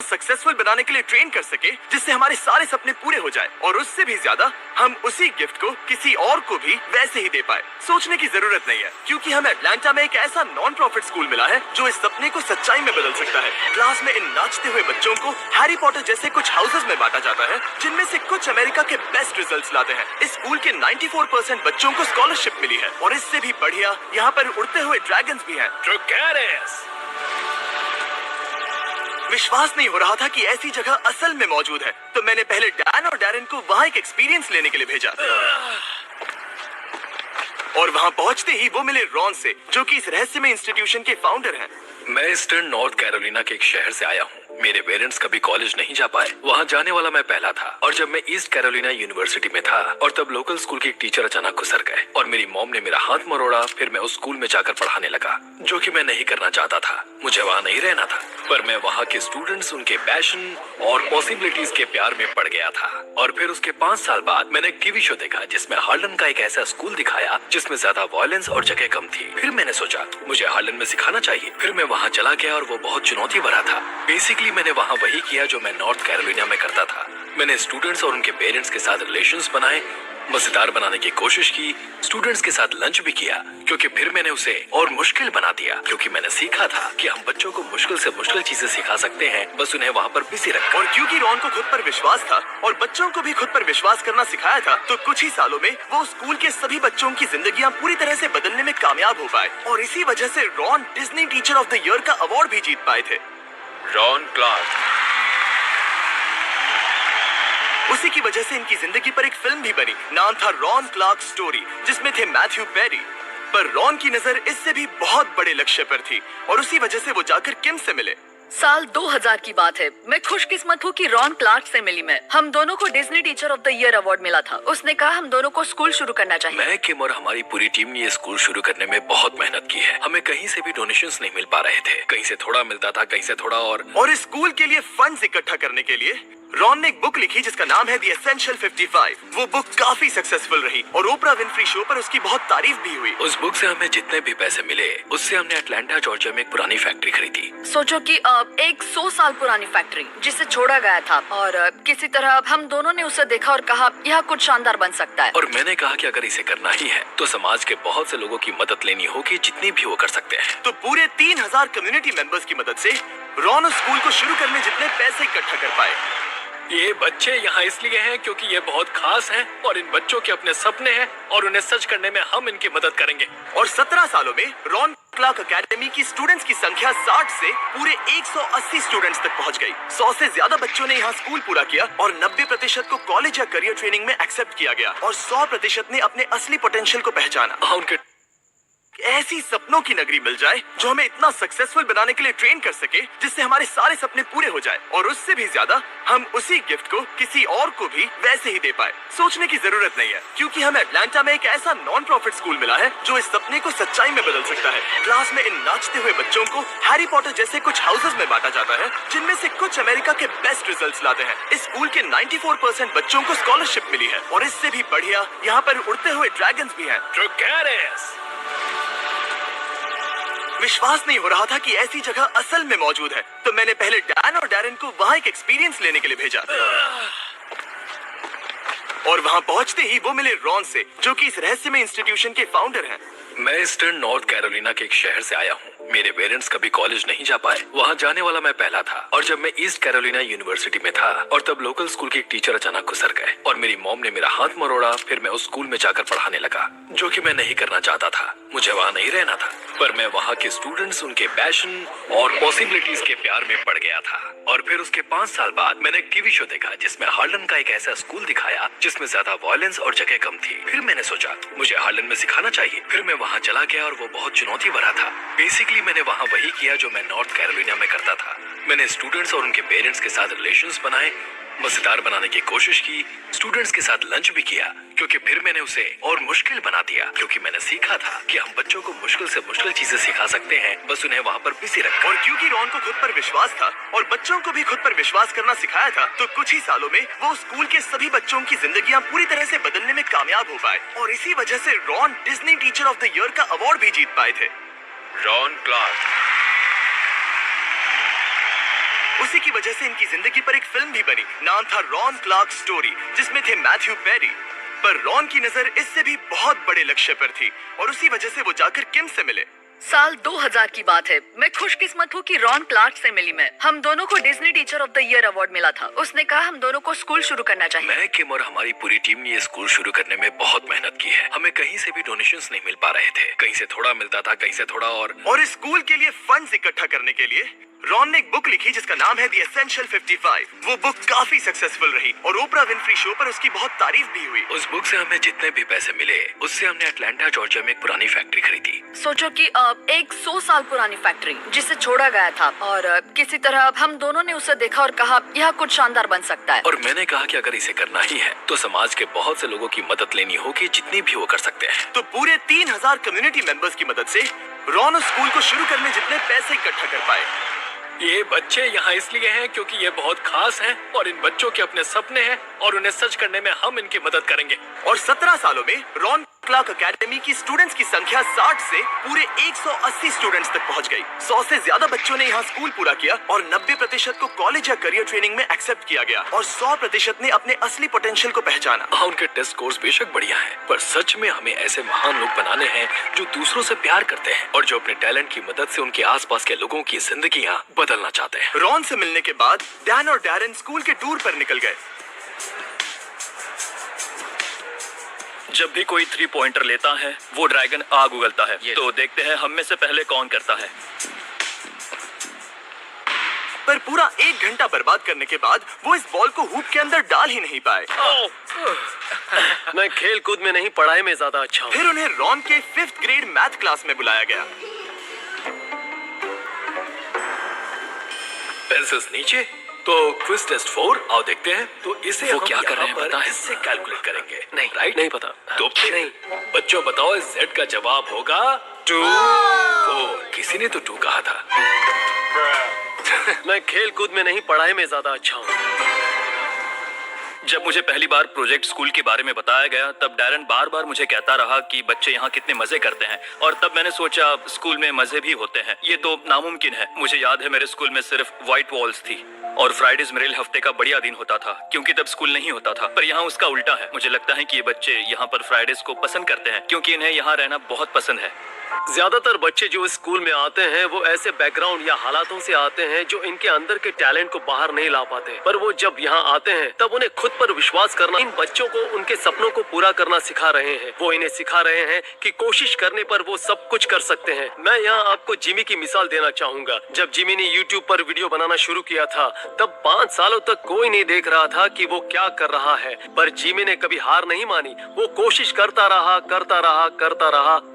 Successful बनाने के लिए ट्रेन कर सके जिससे हमारे सारे सपने पूरे हो जाए, और उससे भी ज्यादा हम उसी गिफ्ट को किसी और को भी वैसे ही दे पाए। सोचने की जरूरत नहीं है, क्योंकि हमें अटलांटा में एक ऐसा नॉन प्रॉफिट स्कूल मिला है जो इस सपने को सच्चाई में बदल सकता है। क्लास में इन नाचते हुए बच्चों को हैरी पॉटर जैसे कुछ हाउसेस में बांटा जाता है, जिनमें से कुछ अमेरिका के बेस्ट रिजल्ट्स लाते हैं। इस स्कूल के 94% बच्चों को स्कॉलरशिप मिली है, और इससे भी बढ़िया यहाँ पर उड़ते हुए ड्रैगन्स भी हैं। विश्वास नहीं हो रहा था कि ऐसी जगह असल में मौजूद है, तो मैंने पहले डैन और डैरन को वहाँ एक एक्सपीरियंस लेने के लिए भेजा। और वहाँ पहुँचते ही वो मिले रॉन से, जो कि इस रहस्यमय इंस्टीट्यूशन के फाउंडर हैं। मैं ईस्टर्न नॉर्थ कैरोलिना के एक शहर से आया हूँ। मेरे पेरेंट्स कभी कॉलेज नहीं जा पाए, वहाँ जाने वाला मैं पहला था। और जब मैं ईस्ट कैरोलिना यूनिवर्सिटी में था, और तब लोकल स्कूल के एक टीचर अचानक गुजर गए, और मेरी मॉम ने मेरा हाथ मरोड़ा। फिर मैं उस स्कूल में जाकर पढ़ाने लगा, जो कि मैं नहीं करना चाहता था। मुझे वहाँ नहीं रहना था, पर मैं वहाँ के स्टूडेंट्स, उनके पैशन और पॉसिबिलिटीज के प्यार में पड़ गया था। और फिर उसके 5 साल बाद मैंने एक टीवी शो देखा जिसमें हार्लन का एक ऐसा स्कूल दिखाया जिसमें ज्यादा वायलेंस और जगह कम थी। फिर मैंने सोचा मुझे हार्लन में सिखाना चाहिए। फिर मैं वहाँ चला गया, और वो बहुत चुनौती भरा था। बेसिकली मैंने वहाँ वही किया जो मैं नॉर्थ कैरोलिना में करता था। मैंने स्टूडेंट्स और उनके पेरेंट्स के साथ रिलेशंस बनाए, मजेदार बनाने की कोशिश की, स्टूडेंट्स के साथ लंच भी किया, क्योंकि फिर मैंने उसे और मुश्किल बना दिया। क्योंकि मैंने सीखा था कि हम बच्चों को मुश्किल से मुश्किल चीजें सिखा सकते हैं, बस उन्हें वहाँ पर बिजी रखकर। और क्योंकि रॉन को खुद पर विश्वास था और बच्चों को भी खुद पर विश्वास करना सिखाया था, तो कुछ ही सालों में वो स्कूल के सभी बच्चों की जिंदगियां पूरी तरह से बदलने में कामयाब हो पाए। और इसी वजह से Ron Disney teacher of the year का अवार्ड भी जीत पाए थे। Ron Clark. उसी की वजह से इनकी जिंदगी पर एक फिल्म भी बनी, नाम था रॉन क्लार्क स्टोरी, जिसमें थे मैथ्यू पेरी। पर रॉन की नजर इससे भी बहुत बड़े लक्ष्य पर थी, और उसी वजह से वो जाकर किम से मिले। साल 2000 की बात है। मैं खुशकिस्मत हूँ कि रॉन क्लार्क से मिली मैं। हम दोनों को Disney teacher of the year award मिला था। उसने कहा हम दोनों को स्कूल शुरू करना चाहिए। मैं, किम और हमारी पूरी टीम ने ये स्कूल शुरू करने में बहुत मेहनत की है। हमें कहीं से भी डोनेशंस नहीं मिल पा रहे थे। कहीं से थोड़ा मिलता था, कहीं से थोड़ा। और इस स्कूल के लिए फंड्स इकट्ठा करने के लिए रॉन ने एक बुक लिखी जिसका नाम है द एसेंशियल 55। वो बुक काफी सक्सेसफुल रही, और ओपरा विनफ्री शो पर उसकी बहुत तारीफ भी हुई। उस बुक से हमें जितने भी पैसे मिले, उससे हमने अटलांटा जॉर्जिया में एक पुरानी फैक्ट्री खरीदी। सोचो कि एक 100 साल पुरानी फैक्ट्री जिसे छोड़ा गया था, और किसी तरह हम दोनों ने उसे देखा और कहा यह कुछ शानदार बन सकता है। और मैंने कहा कि अगर इसे करना ही है तो समाज के बहुत से लोगों की मदद लेनी होगी, जितनी भी वो कर सकते हैं। तो पूरे 3000 कम्युनिटी मेंबर्स की मदद से रॉन उस स्कूल को शुरू करने जितने पैसे इकट्ठा कर पाए। ये बच्चे यहाँ इसलिए हैं क्योंकि ये बहुत खास हैं, और इन बच्चों के अपने सपने हैं, और उन्हें सच करने में हम इनकी मदद करेंगे। और 17 सालों में रॉन क्लार्क एकेडमी की स्टूडेंट्स की संख्या 60 से पूरे 180 स्टूडेंट्स तक पहुंच गई। 100 से ज्यादा बच्चों ने यहाँ स्कूल पूरा किया, और 90% को कॉलेज या करियर ट्रेनिंग में एक्सेप्ट किया गया, और 100% ने अपने असली पोटेंशियल को पहचाना। उनके ऐसी सपनों की नगरी मिल जाए जो हमें इतना सक्सेसफुल बनाने के लिए ट्रेन कर सके जिससे हमारे सारे सपने पूरे हो जाए, और उससे भी ज्यादा हम उसी गिफ्ट को किसी और को भी वैसे ही दे पाए। सोचने की जरूरत नहीं है, क्योंकि हमें अटलांटा में एक ऐसा नॉन प्रॉफिट स्कूल मिला है जो इस सपने को सच्चाई में बदल सकता है। क्लास में इन नाचते हुए बच्चों को हैरी पॉटर जैसे कुछ हाउसेस में बांटा जाता है, जिनमें से कुछ अमेरिका के बेस्ट रिजल्ट्स लाते हैं। इस स्कूल के 94% बच्चों को स्कॉलरशिप मिली है, और इससे भी बढ़िया यहाँ पर उड़ते हुए ड्रैगन्स भी हैं। विश्वास नहीं हो रहा था कि ऐसी जगह असल में मौजूद है, तो मैंने पहले डैन और डैरन को वहाँ एक एक्सपीरियंस लेने के लिए भेजा। और वहाँ पहुँचते ही वो मिले रॉन से, जो कि इस रहस्यमय इंस्टीट्यूशन के फाउंडर हैं। मैं ईस्टर्न नॉर्थ कैरोलिना के एक शहर से आया हूँ। मेरे पेरेंट्स कभी कॉलेज नहीं जा पाए, वहाँ जाने वाला मैं पहला था। और जब मैं ईस्ट कैरोलिना यूनिवर्सिटी में था, और तब लोकल स्कूल के एक टीचर अचानक गुजर गए, और मेरी मॉम ने मेरा हाथ मरोड़ा। फिर मैं उस स्कूल में जाकर पढ़ाने लगा, जो कि मैं नहीं करना चाहता था। मुझे वहाँ नहीं रहना था, पर मैं वहाँ के स्टूडेंट्स, उनके पैशन और पॉसिबिलिटीज के प्यार में पड़ गया था। और फिर उसके 5 साल बाद मैंने एक टीवी शो देखा जिसमें हार्लन का एक ऐसा स्कूल दिखाया जिसमें ज्यादा वायलेंस और जगह कम थी। फिर मैंने सोचा मुझे हार्लन में सिखाना चाहिए। फिर मैं वहाँ चला गया, और वो बहुत चुनौती भरा था। बेसिकली मैंने वहाँ वही किया जो मैं नॉर्थ कैरोलिना में करता था। मैंने स्टूडेंट्स और उनके पेरेंट्स के साथ रिलेशंस बनाए, मजेदार बनाने की कोशिश की, स्टूडेंट्स के साथ लंच भी किया, क्योंकि फिर मैंने उसे और मुश्किल बना दिया। क्योंकि मैंने सीखा था कि हम बच्चों को मुश्किल से मुश्किल चीजें सिखा सकते हैं, बस उन्हें वहाँ पर बिजी रखकर। और क्योंकि रॉन को खुद पर विश्वास था और बच्चों को भी खुद पर विश्वास करना सिखाया था, तो कुछ ही सालों में वो स्कूल के सभी बच्चों की जिंदगियां पूरी तरह से बदलने में कामयाब हो पाए। और इसी वजह से Ron Disney teacher of the year का अवार्ड भी जीत पाए थे। Ron Clark. उसी की वजह से इनकी जिंदगी पर एक फिल्म भी बनी, नाम था रॉन क्लार्क स्टोरी, जिसमें थे मैथ्यू पेरी। पर रॉन की नजर इससे भी बहुत बड़े लक्ष्य पर थी और उसी वजह से वो जाकर किम से मिले। साल 2000 की बात है। मैं खुशकिस्मत हूँ कि रॉन क्लार्क से मिली मैं। हम दोनों को Disney teacher of the year award मिला था। उसने कहा हम दोनों को स्कूल शुरू करना चाहिए। मैं, किम और हमारी पूरी टीम ने ये स्कूल शुरू करने में बहुत मेहनत की है। हमें कहीं से भी डोनेशंस नहीं मिल पा रहे थे। कहीं से थोड़ा मिलता था, कहीं से थोड़ा और इस स्कूल के लिए फंड्स इकट्ठा करने के लिए रॉन ने एक बुक लिखी जिसका नाम है द एसेंशियल 55। वो बुक काफी सक्सेसफुल रही और ओपरा विनफ्री शो पर उसकी बहुत तारीफ भी हुई। उस बुक से हमें जितने भी पैसे मिले उससे हमने अटलांटा जॉर्जिया में एक पुरानी फैक्ट्री खरीदी। सोचो कि एक 100 साल पुरानी फैक्ट्री जिसे छोड़ा गया था और किसी तरह हम दोनों ने उसे देखा और कहा यह कुछ शानदार बन सकता है। और मैंने कहा कि अगर इसे करना ही है तो समाज के बहुत से लोगों की मदद लेनी होगी, जितनी भी वो कर सकते हैं। तो पूरे 3000 कम्युनिटी मेंबर्स की मदद से रॉन उस स्कूल को शुरू करने जितने पैसे इकट्ठा कर पाए। ये बच्चे यहाँ इसलिए हैं क्योंकि ये बहुत खास हैं और इन बच्चों के अपने सपने हैं और उन्हें सच करने में हम इनकी मदद करेंगे। और 17 सालों में रॉन क्लार्क एकेडमी की स्टूडेंट्स की संख्या 60 से पूरे 180 स्टूडेंट्स तक पहुंच गई। 100 से ज्यादा बच्चों ने यहाँ स्कूल पूरा किया और 90% को कॉलेज या करियर ट्रेनिंग में एक्सेप्ट किया गया और 100% ने अपने असली पोटेंशियल को पहचाना। हाँ, उनके टेस्ट स्कोर्स बेशक बढ़िया हैं, पर सच में हमें ऐसे महान लोग बनाने हैं जो दूसरों से प्यार करते हैं और जो अपने टैलेंट की मदद से उनके आसपास के लोगों की जिंदगियां बदलना चाहते हैं। रॉन से मिलने के बाद डैन और डैरेन स्कूल के टूर पर निकल गए। जब भी कोई 3 पॉइंटर लेता है वो ड्रैगन आग उगलता है। तो देखते हैं हम में से पहले कौन करता है। पर पूरा 1 घंटा बर्बाद करने के बाद वो इस बॉल को हूप के अंदर डाल ही नहीं पाए। मैं खेल कूद में नहीं, पढ़ाई में ज्यादा अच्छा हूँ। फिर उन्हें रॉन के 5th ग्रेड मैथ क्लास में बुलाया गया। पेंसिल्स नीचे, तो क्विज टेस्ट 4 आओ देखते हैं। तो इसे वो क्या कर रहे हैं पता है? इससे कैलकुलेट करेंगे। नहीं, राइट? नहीं पता। तो फिर नहीं। बच्चों बताओ, इस Z का जवाब होगा 2, 4। किसी ने तो 2 कहा था। मैं खेल कूद में नहीं, पढ़ाई में ज्यादा अच्छा हूँ। जब मुझे पहली बार प्रोजेक्ट स्कूल के बारे में बताया गया तब डैरन बार बार मुझे कहता रहा कि बच्चे यहाँ कितने मजे करते हैं और तब मैंने सोचा स्कूल में मजे भी होते हैं। ये तो नामुमकिन है। मुझे याद है मेरे स्कूल में सिर्फ व्हाइट वॉल्स थी और फ्राइडेज मेरे लिए हफ्ते का बढ़िया दिन होता था क्योंकि तब स्कूल नहीं होता था। पर यहाँ उसका उल्टा है। मुझे लगता है कि ये बच्चे यहाँ पर फ्राइडेज को पसंद करते हैं क्योंकि इन्हें यहाँ रहना बहुत पसंद है। ज्यादातर बच्चे जो इस स्कूल में आते हैं वो ऐसे बैकग्राउंड या हालातों से आते हैं जो इनके अंदर के टैलेंट को बाहर नहीं ला पाते। पर वो जब यहाँ आते हैं तब उन्हें खुद पर विश्वास करना, इन बच्चों को उनके सपनों को पूरा करना सिखा रहे हैं। वो इन्हें सिखा रहे हैं कि कोशिश करने पर वो सब कुछ कर सकते हैं। मैं यहाँ आपको जिमी की मिसाल देना चाहूंगा। जब जिमी ने यूट्यूब पर वीडियो बनाना शुरू किया था तब 5 सालों तक कोई नहीं देख रहा था कि वो क्या कर रहा है, पर जिमी ने कभी हार नहीं मानी। वो कोशिश करता रहा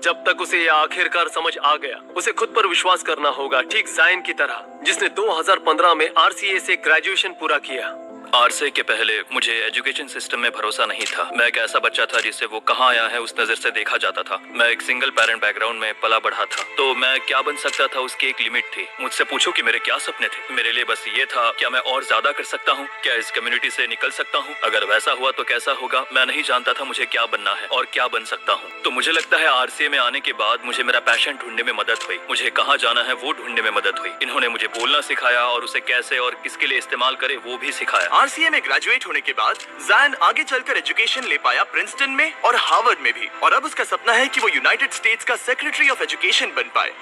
जब तक उसे आखिरकार समझ आ गया। उसे खुद पर विश्वास करना होगा, ठीक जायन की तरह जिसने 2015 में RCA से ग्रेजुएशन पूरा किया। आरसे के पहले मुझे एजुकेशन सिस्टम में भरोसा नहीं था। मैं एक ऐसा बच्चा था जिसे वो कहाँ आया है उस नजर से देखा जाता था। मैं एक सिंगल पेरेंट बैकग्राउंड में पला बढ़ा था, तो मैं क्या बन सकता था उसकी एक लिमिट थी। मुझसे पूछो कि मेरे क्या सपने थे। मेरे लिए बस ये था, क्या मैं और ज्यादा कर सकता हूँ, क्या इस कम्युनिटी से निकल सकता हूँ। अगर वैसा हुआ तो कैसा होगा। मैं नहीं जानता था मुझे क्या बनना है और क्या बन सकता हूँ। तो मुझे लगता है RCA में आने के बाद मुझे मेरा पैशन ढूंढने में मदद हुई। मुझे कहाँ जाना है वो ढूंढने में मदद हुई। इन्होंने मुझे बोलना सिखाया और उसे कैसे और किसके लिए इस्तेमाल करे वो भी सिखाया। RCA में ग्रेजुएट होने के बाद जायन आगे चलकर एजुकेशन ले पाया प्रिंसटन में और हार्वर्ड में भी, और अब उसका सपना है कि वो यूनाइटेड स्टेट्स का सेक्रेटरी ऑफ एजुकेशन बन पाए।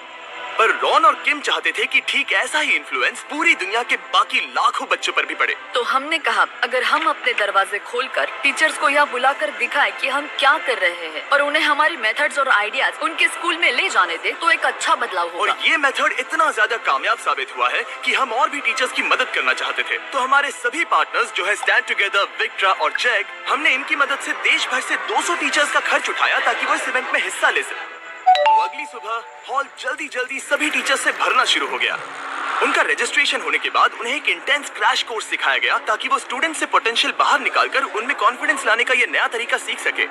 पर रॉन और किम चाहते थे कि ठीक ऐसा ही इन्फ्लुएंस पूरी दुनिया के बाकी लाखों बच्चों पर भी पड़े। तो हमने कहा अगर हम अपने दरवाजे खोलकर टीचर्स को यहाँ बुलाकर दिखाएं कि हम क्या कर रहे हैं और उन्हें हमारी मेथड्स और आइडियाज उनके स्कूल में ले जाने दे तो एक अच्छा बदलाव होगा। और ये मेथड इतना ज्यादा कामयाब साबित हुआ है कि हम और भी टीचर्स की मदद करना चाहते थे। तो हमारे सभी पार्टनर्स जो है स्टैंड टुगेदर, विक्ट्रा और जैक, हमने इनकी मदद से देश भर से 200 टीचर्स का खर्च उठाया ताकि वो इस इवेंट में हिस्सा ले सके। तो अगली सुबह हॉल जल्दी सभी टीचर्स से भरना शुरू हो गया। उनका रजिस्ट्रेशन होने के बाद उन्हें एक इंटेंस क्रैश कोर्स सिखाया गया ताकि वो स्टूडेंट से पोटेंशियल बाहर निकालकर उनमें कॉन्फिडेंस लाने का ये नया तरीका सीख सके।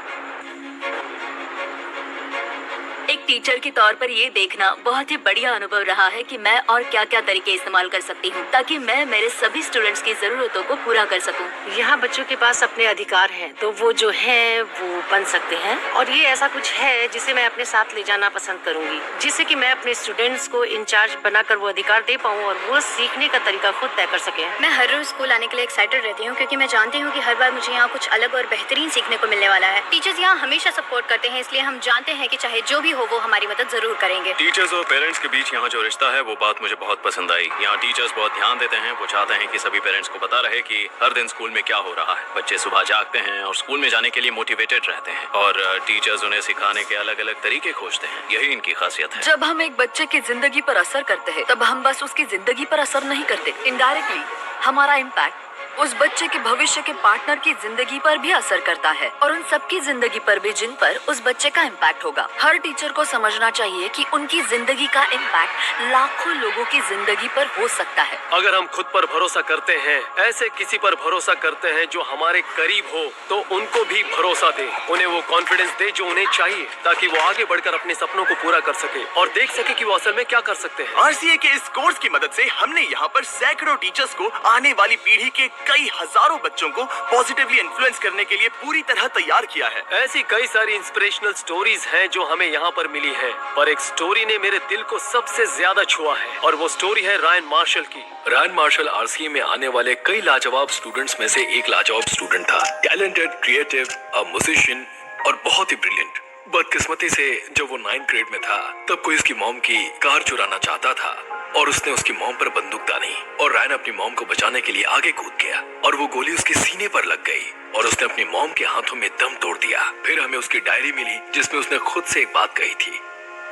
एक टीचर के तौर पर ये देखना बहुत ही बढ़िया अनुभव रहा है कि मैं और क्या क्या तरीके इस्तेमाल कर सकती हूँ ताकि मैं मेरे सभी स्टूडेंट्स की जरूरतों को पूरा कर सकूँ। यहाँ बच्चों के पास अपने अधिकार हैं, तो वो जो है वो बन सकते हैं, और ये ऐसा कुछ है जिसे मैं अपने साथ ले जाना पसंद करूंगी, जिससे कि मैं अपने स्टूडेंट्स को इंचार्ज बनाकर वो अधिकार दे पाऊँ और वो सीखने का तरीका खुद तय कर सके। मैं हर रोज स्कूल आने के लिए एक्साइटेड रहती हूँ क्योंकि मैं जानती हूँ कि हर बार मुझे यहाँ कुछ अलग और बेहतरीन सीखने को मिलने वाला है। टीचर्स यहाँ हमेशा सपोर्ट करते हैं, इसलिए हम जानते हैं कि चाहे जो भी हो वो हमारी मदद जरूर करेंगे। टीचर्स और पेरेंट्स के बीच यहाँ जो रिश्ता है वो बात मुझे बहुत पसंद आई। यहाँ टीचर्स बहुत ध्यान देते हैं, वो चाहते हैं कि सभी पेरेंट्स को पता रहे कि हर दिन स्कूल में क्या हो रहा है। बच्चे सुबह जागते हैं और स्कूल में जाने के लिए मोटिवेटेड रहते हैं और टीचर्स उन्हें सिखाने के अलग अलग तरीके खोजते हैं। यही इनकी खासियत है। जब हम एक बच्चे की जिंदगी पर असर करते हैं तब हम बस उसकी जिंदगी पर असर नहीं करते, इनडायरेक्टली हमारा इम्पैक्ट उस बच्चे के भविष्य के पार्टनर की जिंदगी पर भी असर करता है और उन सबकी जिंदगी पर भी जिन पर उस बच्चे का इम्पैक्ट होगा। हर टीचर को समझना चाहिए कि उनकी जिंदगी का इम्पैक्ट लाखों लोगों की जिंदगी पर हो सकता है। अगर हम खुद पर भरोसा करते हैं, ऐसे किसी पर भरोसा करते हैं जो हमारे करीब हो, तो उनको भी भरोसा दे, उन्हें वो कॉन्फिडेंस दे जो उन्हें चाहिए ताकि वो आगे बढ़कर अपने सपनों को पूरा कर सके और देख सके कि वो असल में क्या कर सकते हैं। आरसीए के इस कोर्स की मदद से हमने यहाँ पर सैकड़ों टीचर्स को आने वाली पीढ़ी के कई हजारों बच्चों को पॉजिटिवली इन्फ्लुएंस करने के लिए पूरी तरह तैयार किया है। ऐसी कई सारी इंस्पिरेशनल स्टोरीज हैं जो हमें यहाँ पर मिली है, पर एक स्टोरी ने मेरे दिल को सबसे ज्यादा छुआ है और वो स्टोरी है रायन मार्शल की। रायन मार्शल आरसीए में आने वाले कई लाजवाब स्टूडेंट्स में से एक लाजवाब स्टूडेंट था। टैलेंटेड, क्रिएटिव, अ म्यूजिशियन और बहुत ही ब्रिलियंट। बदकिस्मती से जब वो 9th ग्रेड में था तब कोई उसकी मॉम की कार चुराना चाहता था और उसने उसकी मॉम पर बंदूक तानी और रायन अपनी मॉम को बचाने के लिए आगे कूद गया और वो गोली उसके सीने पर लग गई और उसने अपनी मॉम के हाथों में दम तोड़ दिया। फिर हमें उसकी डायरी मिली जिसमें उसने खुद से एक बात कही थी,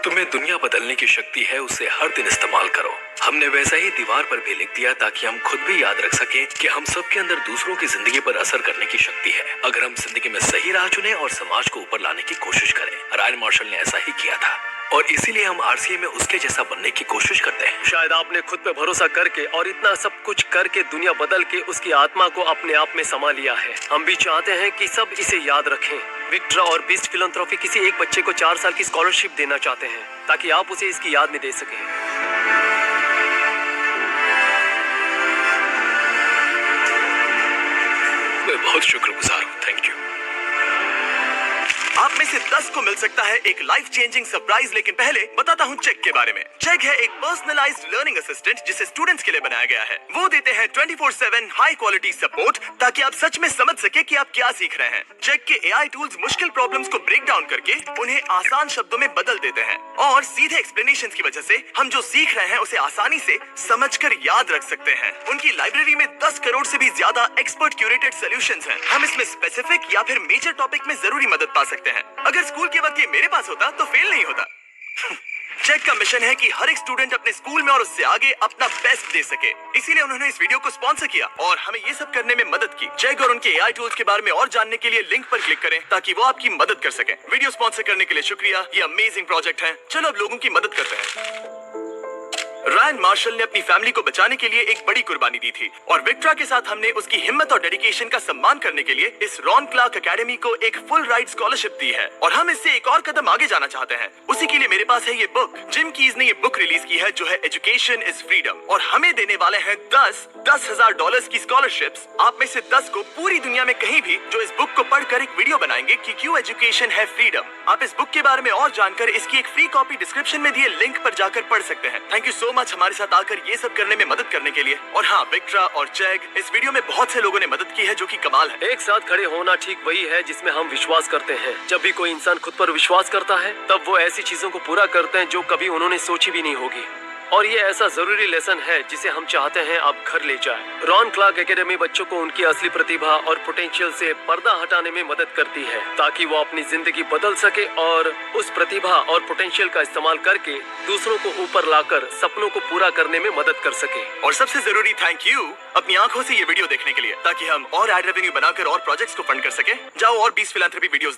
तुम्हें दुनिया बदलने की शक्ति है, उसे हर दिन इस्तेमाल करो। हमने वैसा ही दीवार पर भी लिख दिया ताकि हम खुद भी याद रख सकें कि हम सबके अंदर दूसरों की जिंदगी पर असर करने की शक्ति है अगर हम जिंदगी में सही राह चुने और समाज को ऊपर लाने की कोशिश करें। रायन मार्शल ने ऐसा ही किया था और इसीलिए हम आरसीए में उसके जैसा बनने की कोशिश करते हैं। शायद आपने खुद पे भरोसा करके और इतना सब कुछ करके दुनिया बदल के उसकी आत्मा को अपने आप में समा लिया है। हम भी चाहते हैं कि सब इसे याद रखें। विक्ट्रा और बीस्ट फिलैंथ्रोपी किसी एक बच्चे को 4 साल की स्कॉलरशिप देना चाहते हैं ताकि आप उसे इसकी याद में दे सकें। मैं बहुत शुक्रगुजार हूँ, थैंक यू। आप में से 10 को मिल सकता है एक लाइफ चेंजिंग सरप्राइज, लेकिन पहले बताता हूँ चेक के बारे में। चेक है एक पर्सनलाइज्ड लर्निंग असिस्टेंट जिसे स्टूडेंट्स के लिए बनाया गया है। वो देते हैं 24/7 हाई क्वालिटी सपोर्ट ताकि आप सच में समझ सके कि आप क्या सीख रहे हैं। चेक के एआई टूल्स मुश्किल प्रॉब्लम्स को ब्रेक डाउन करके उन्हें आसान शब्दों में बदल देते हैं और सीधे एक्सप्लेनेशंस की वजह से हम जो सीख रहे हैं उसे आसानी से समझकर याद रख सकते हैं। उनकी लाइब्रेरी में 10 करोड़ से भी ज्यादा एक्सपर्ट क्यूरेटेड सॉल्यूशंस हैं। हम इसमें स्पेसिफिक या फिर मेजर टॉपिक में जरूरी मदद पा सकते हैं। अगर स्कूल के वक्त ये मेरे पास होता तो फेल नहीं होता। चेक का मिशन है कि हर एक स्टूडेंट अपने स्कूल में और उससे आगे अपना बेस्ट दे सके, इसीलिए उन्होंने इस वीडियो को स्पॉन्सर किया और हमें ये सब करने में मदद की। चेक और उनके एआई टूल्स के बारे में और जानने के लिए लिंक पर क्लिक करें ताकि वो आपकी मदद कर सके। वीडियो स्पॉन्सर करने के लिए शुक्रिया, ये अमेजिंग प्रोजेक्ट है। चलो अब लोगों की मदद करते हैं। रायन मार्शल ने अपनी फैमिली को बचाने के लिए एक बड़ी कुर्बानी दी थी और विक्ट्रा के साथ हमने उसकी हिम्मत और डेडिकेशन का सम्मान करने के लिए इस रॉन क्लार्क एकेडमी को एक फुल राइड स्कॉलरशिप दी है और हम इससे एक और कदम आगे जाना चाहते हैं। उसी के लिए मेरे पास है ये बुक। जिम कीज ने ये बुक रिलीज की है जो है एजुकेशन इज फ्रीडम और हमें देने वाले हैं 10,000 डॉलर्स की स्कॉलरशिप्स। आप में से 10 को पूरी दुनिया में कहीं भी जो इस बुक को पढ़कर एक वीडियो बनाएंगे कि क्यों एजुकेशन है फ्रीडम। आप इस बुक के बारे में और जानकर इसकी एक फ्री कॉपी डिस्क्रिप्शन में दिए लिंक पर जाकर पढ़ सकते हैं। थैंक यू सो मच हमारे साथ आकर ये सब करने में मदद करने के लिए। और हाँ, विक्ट्रा और चैग, इस वीडियो में बहुत से लोगों ने मदद की है जो कि कमाल है। एक साथ खड़े होना ठीक वही है जिसमें हम विश्वास करते हैं। जब भी कोई इंसान खुद पर विश्वास करता है तब वो ऐसी चीजों को पूरा करते हैं जो कभी उन्होंने सोची भी नहीं होगी और ये ऐसा जरूरी लेसन है जिसे हम चाहते हैं आप घर ले जाएं। रॉन क्लार्क एकेडमी बच्चों को उनकी असली प्रतिभा और पोटेंशियल से पर्दा हटाने में मदद करती है ताकि वो अपनी जिंदगी बदल सके और उस प्रतिभा और पोटेंशियल का इस्तेमाल करके दूसरों को ऊपर लाकर सपनों को पूरा करने में मदद कर सके। और सबसे जरूरी थैंक यू अपनी आंखों से ये वीडियो देखने के लिए ताकि हम और एड रेवेन्यू बनाकर और प्रोजेक्ट्स को फंड कर सके। जाओ और 20 फिलैंथ्रोपी वीडियोस